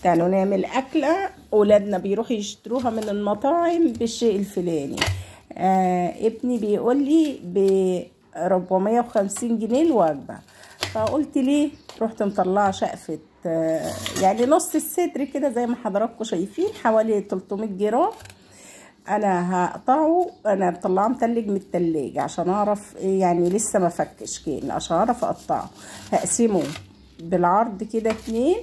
تعالوا نعمل أكلة أولادنا بيروحوا يشتروها من المطاعم بالشيء الفلاني. ابني بيقول لي ب450 جنيه الوجبة، فقلت ليه، رحت مطلعة شقفة يعني نص الصدر كده زي ما حضراتكم شايفين، حوالي 300 جرام. انا هقطعه، انا مطلعه متلج من التلاجة عشان اعرف يعني لسه ما فكش كين، عشان اعرف اقطعه. هقسمه بالعرض كده 2،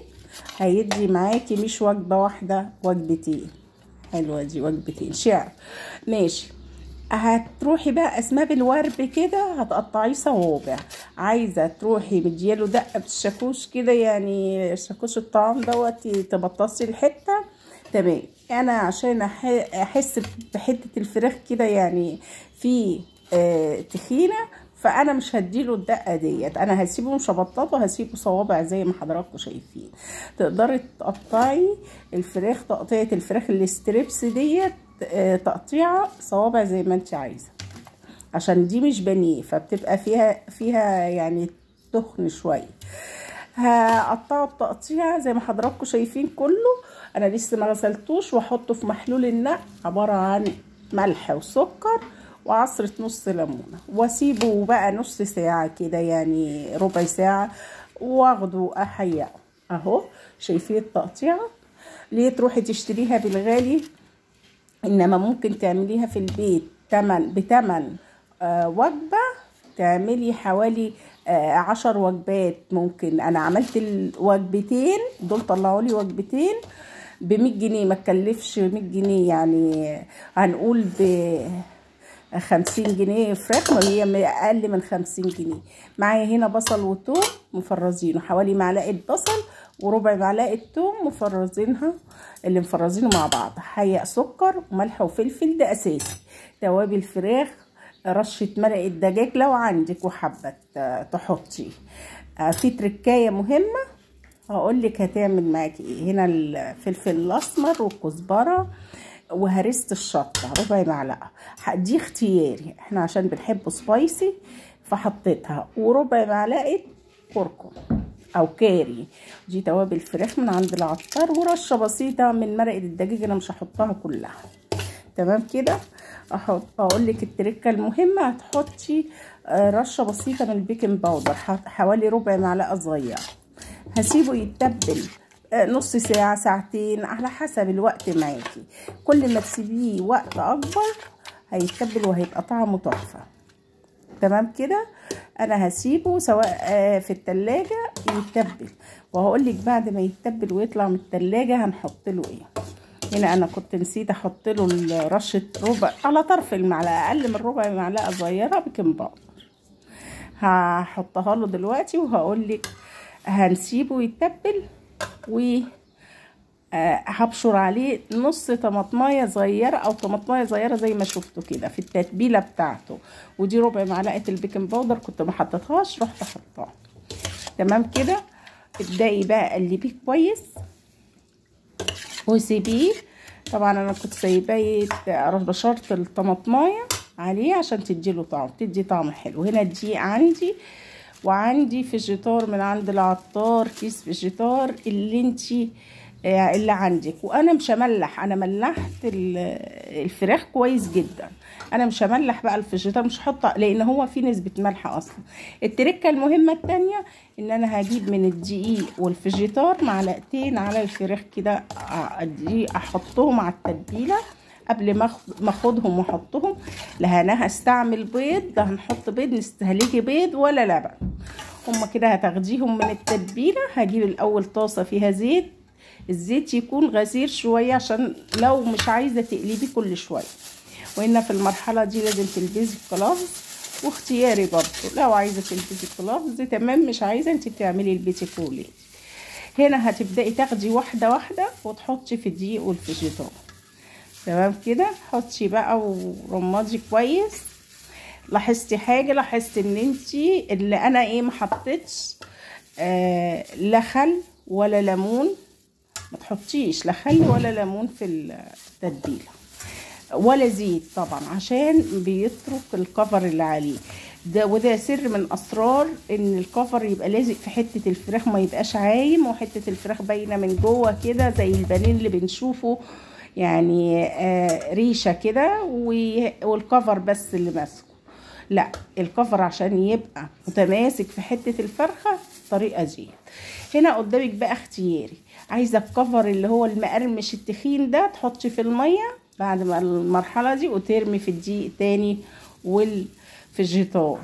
هيدي معاكي مش وجبة واحدة، وجبتين. حلوة دي، وجبتين شعر. ماشي. هتروحي بقى اسماه بالورب كده، هتقطعيه صوابع. عايزه تروحي مدياله دقه بالشاكوش كده، يعني شاكوش الطعام دوت، تبطسي الحته. تمام. انا عشان احس بحته الفراخ كده يعني في تخينه، فانا مش هديله الدقه ديت، انا هسيبه مش هبططه، هسيبه صوابع زي ما حضراتكم شايفين. تقدري تقطعي الفراخ تقطيعه الفراخ الستريبس ديت تقطيعه صوابع زي ما انت عايزه، عشان دي مش بانيه فبتبقى فيها يعني تخن شويه. هقطعه التقطيعه زي ما حضراتكم شايفين كله. انا لسه ما غسلتوش، واحطه في محلول النقع عباره عن ملح وسكر وعصره نص ليمونه، واسيبه بقى نص ساعه كده، يعني ربع ساعه، واخده احيقه. اهو شايفين التقطيعه. ليه تروحي تشتريها بالغالي؟ انما ممكن تعمليها في البيت بتمن وجبة، تعملي حوالي 10 وجبات. ممكن انا عملت الوجبتين دول، طلعوا لي وجبتين ب100 جنيه، ما تكلفش 100 جنيه، يعني هنقول ب50 جنيه فراخ، ما هي اقل من 50 جنيه. معايا هنا بصل وثوم مفرزينه، حوالي معلقه بصل وربع معلقه ثوم مفرزينها، اللي مفرزينه مع بعض. حيق سكر وملح وفلفل، ده اساسي. توابل الفراخ، رشه مرقه دجاج لو عندك وحابه تحطي. في تركايه مهمه هقول لك هتعمل معاكي ايه. هنا الفلفل الاسمر والكزبره وهرسه الشطه ربع معلقه، دي اختياري، احنا عشان بنحب سبايسي فحطيتها، وربع معلقه كركم او كاري. دي توابل الفراخ من عند العطار، ورشه بسيطه من مرقه الدجاج، انا مش هحطها كلها. تمام كده. اقول لك التركه المهمه، هتحطي رشه بسيطه من البيكنج باودر، حوالي ربع معلقه صغيره. هسيبه يتبل نص ساعة ساعتين على حسب الوقت معاكي. كل ما تسيبيه وقت اكبر هيتبل وهيبقى طعمه تحفة. تمام كده. انا هسيبه سواء في التلاجة يتبل، وهقولك بعد ما يتبل ويطلع من التلاجة هنحط له ايه. هنا انا كنت نسيت احط له رشة ربع على طرف المعلقة، اقل من ربع معلقة صغيرة بيكنج باودر، هحطها له دلوقتي وهقولك. هنسيبه يتبل، وهبشر عليه نص طماطمايه صغيره او طماطمايه صغيره زي ما شفتوا كده في التتبيله بتاعته. ودي ربع معلقه البيكنج باودر كنت ما حطيتهاش، رحت حطاها. تمام كده. ابدأي بقى قلبيه كويس وسيبيه. طبعا انا كنت سايباه بشرت الطماطمايه عليه عشان تديله طعم، تدي طعم حلو. هنا الدقيق عندي، وعندي فيجيتار من عند العطار، كيس فيجيتار اللي عندك. وانا مش هملح، انا ملحت الفراخ كويس جدا. انا مش هملح بقى الفيجيتار، مش هحط لان هو فيه نسبه ملح اصلا. التركه المهمه التانية ان انا هجيب من الدقيق والفيجيتار معلقتين على الفراخ كده، احطهم على التتبيله قبل ما اخدهم واحطهم. لا انا هستعمل بيض، ده هنحط بيض، نستهلكي بيض ولا لبن. هما كده هتاخديهم من التتبيله. هجيب الاول طاسه فيها زيت، الزيت يكون غزير شويه عشان لو مش عايزه تقلبي كل شويه. وهنا في المرحله دي لازم تلبسي الكلافز، واختياري برضو، لو عايزه تلبسي الكلافز تمام، مش عايزه انت بتعملي البيتي كولي. هنا هتبداي تاخدي واحده واحده وتحطي في الدقيق والفيجيتار. تمام كده. حطي بقى ورمضي كويس. لاحظتي حاجه؟ لاحظت ان انتي اللي انا ايه ما حطيتش لا خل ولا ليمون. ما تحطيش لا خل ولا ليمون في التتبيله، ولا زيت طبعا عشان بيترك الكفر اللي عليه. وده سر من اسرار ان الكفر يبقى لازق في حته الفراخ، ما يبقاش عايم وحته الفراخ باينه من جوه كده زي البانيه اللي بنشوفه، يعني ريشه كده والكفر بس اللي ماسكه. لا، الكفر عشان يبقى متماسك في حته الفرخه الطريقه دي. هنا قدامك بقى اختياري، عايزه الكفر اللي هو المقرمش التخين ده تحطي في الميه بعد ما المرحله دي وترمي في الدقيق تاني والفيجيتار.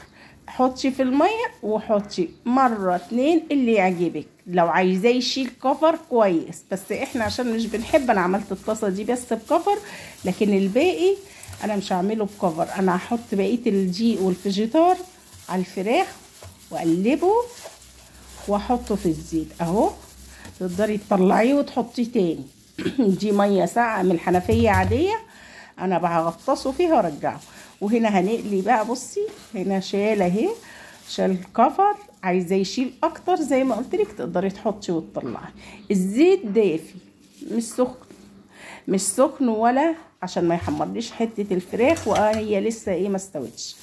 حطي في الميه وحطي مره 2 اللي يعجبك. لو عايزاه يشيل كفر كويس، بس احنا عشان مش بنحب، انا عملت الطاسه دي بس بكفر، لكن الباقي انا مش هعمله بكفر. انا هحط بقيه الدقيق والفيجيتار على الفراخ واقلبه واحطه في الزيت اهو. تقدري تطلعيه وتحطيه تاني. دي ميه ساقعه من الحنفيه عاديه، انا بغطسه فيها وارجعه. وهنا هنقلي بقى، بصي هنا شال اهي، شال الكفر. عايزاه يشيل اكتر زي ما قلت لك تقدري تحطي وتطلعي. الزيت دافي مش سخن، مش سخن ولا عشان ما يحمرليش حته الفراخ وهي لسه ايه ما استوتش.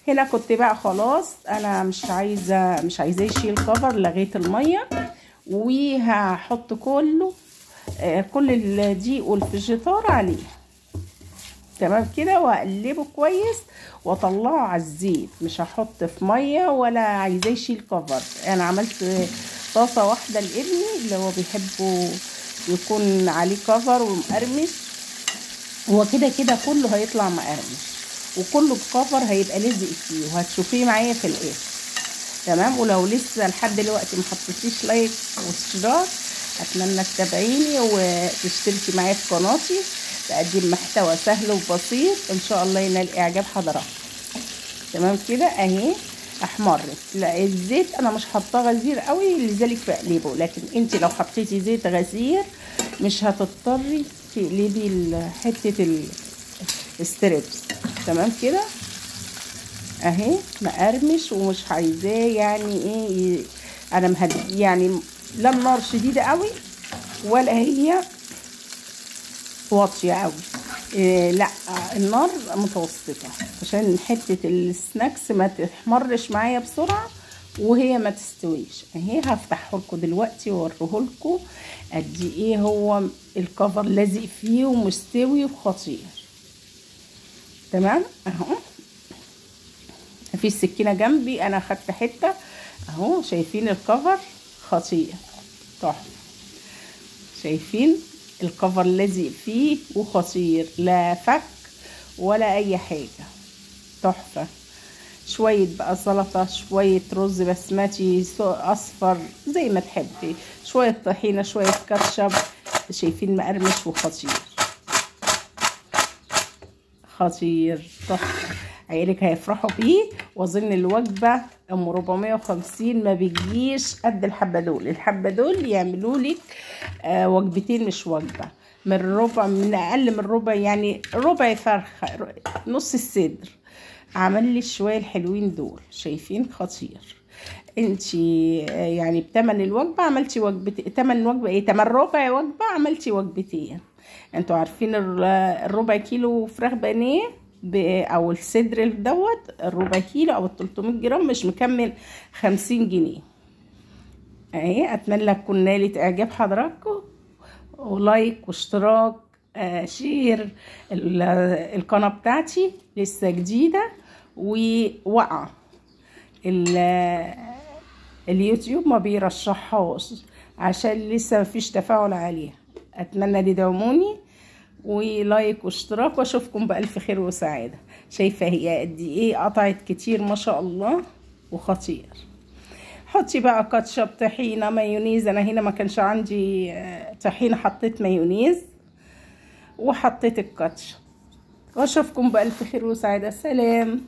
هنا كنت بقى خلاص انا مش عايزاه يشيل كفر، لغيت الميه وهحط كل الدقيق والفيجيتار عليه تمام كده، واقلبه كويس واطلعه على الزيت. مش هحط في ميه ولا عايزاه يشيل كفر. انا عملت طاسه واحده لابني اللي هو بيحبه يكون عليه كفر ومقرمش، هو كده كده كله هيطلع مقرمش وكله بكفر هيبقى لازق فيه، وهتشوفيه معايا في الاخر تمام. ولو لسه لحد دلوقتي ما حطيتيش لايك واشتراك، اتمنى تتابعيني وتشتركي معايا في قناتي. بقدم محتوى سهل وبسيط ان شاء الله ينال اعجاب حضراتكم. تمام كده اهي احمرت. لا الزيت انا مش حاطاه غزير قوي لذلك بقلبه، لكن انت لو حطيتي زيت غزير مش هتضطري تقلبي حته الستريبس. تمام كده اهي مقرمش ومش عايزاه يعني ايه، انا مهدي يعني لا النار شديده قوي ولا هي واطيه قوي. لا النار متوسطه عشان حته السناكس ما تحمرش معايا بسرعه وهي ما تستويش. اهي هفتحه لكم دلوقتي واوريه لكم قد ايه هو الكفر لازق فيه ومستوي وخطير. تمام اهو. في السكينه جنبي انا خدت حته اهو، شايفين الكفر خطير تحفه. شايفين الكفر لازق فيه وخطير، لا فك ولا اي حاجه، تحفه. شويه بقى سلطه، شويه رز بسمتي اصفر زي ما تحبي، شويه طحينه، شويه كاتشب. شايفين مقرمش وخطير خطير تحفه. عيالك هيفرحوا بيه. واظن الوجبه ام 450 ما بيجيش قد الحبه دول. الحبه دول يعملوا لك وجبتين مش وجبه، من اقل من ربع، يعني ربع فرخه، نص الصدر. عمل لي شويه الحلوين دول. شايفين خطير. انتي يعني بتمن الوجبه عملتي وجبتين، تمن وجبه ايه، تمن ربع وجبه عملتي وجبتين. انتوا عارفين الربع كيلو فراخ بانيه او الصدر دوت الربع كيلو او 300 جرام مش مكمل 50 جنيه. اهي اتمنى تكون نالت اعجاب حضراتكم، ولايك واشتراك شير. القناه بتاعتي لسه جديده ووقعه، اليوتيوب ما بيرشحهاش عشان لسه مفيش تفاعل عليها. اتمنى تدعموني ولايك واشتراك، واشوفكم بألف خير وسعادة. شايفة هي قد ايه قطعت كتير ما شاء الله وخطير. حطي بقى كاتشب، طحينة، مايونيز. انا هنا ما كانش عندي طحينة، حطيت مايونيز وحطيت الكاتشب. واشوفكم بألف خير وسعادة. سلام.